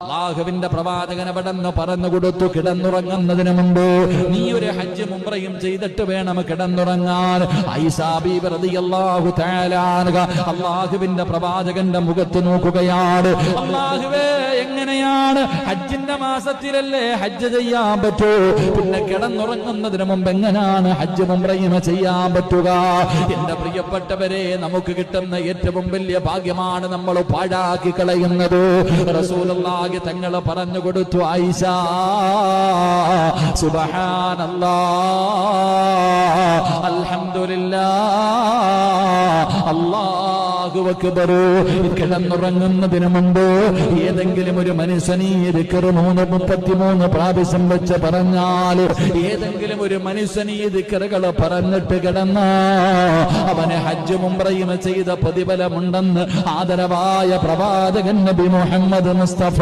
അല്ലാഹുവിന്റെ പ്രവാചകൻ അവിടെന്ന് പറഞ്ഞു കൊടുത്തു, കിടന്നുറങ്ങുന്നതിന് മുമ്പ് നീ ഒരു ഹജ്ജ് ഉംറയും ചെയ്തിട്ട് വേണം കിടന്നുറങ്ങാൻ. ആയിഷാ ബീബി റളിയല്ലാഹു തആല അൻഹ അല്ലാഹുവിന്റെ പ്രവാചകന്റെ മുഖത്ത് നോക്കുകയാണ്. അല്ലാഹുവേ, എങ്ങനെയാണ് ഹജ്ജിന്റെ മാസത്തിലല്ലേ ഹജ്ജ് ചെയ്യാൻ പറ്റൂ, പിന്നെ കിടന്നുറങ്ങുന്നതിന് മുമ്പ് എങ്ങനെയാണ് ഹജ്ജ് ഉംറയും ചെയ്യാൻ പറ്റുക? എന്റെ പ്രിയപ്പെട്ടവരെ, നമുക്ക് കിട്ടുന്ന ഏറ്റവും വലിയ ഭാഗ്യമാണ് നമ്മൾ പാഴാക്കി കളയുന്നത്. റസൂലുള്ളാഹി തങ്ങൾ പറഞ്ഞു കൊടുത്തു, ആയിഷ സുബ്ഹാനല്ലാഹ് അൽഹംദുലില്ലാഹ് അല്ലാഹു അക്ബർ. കിടന്നുറങ്ങുന്നതിന് മുമ്പ് ഏതെങ്കിലും ഒരു മനുഷ്യൻ ഈ ദിക്ർ 33 പ്രാവശ്യം വെച്ച് പറഞ്ഞാൽ, ഏതെങ്കിലും ഒരു മനുഷ്യൻ ഈ ദിക്റുകൾ പറഞ്ഞിട്ട് കിടന്ന അവനെ ഹജ്ജും ഉംറയും ചെയ്ത പ്രതിഫലമുണ്ടെന്ന് ആദരവായ പ്രവാചകൻ നബി മുഹമ്മദ് മുസ്തഫ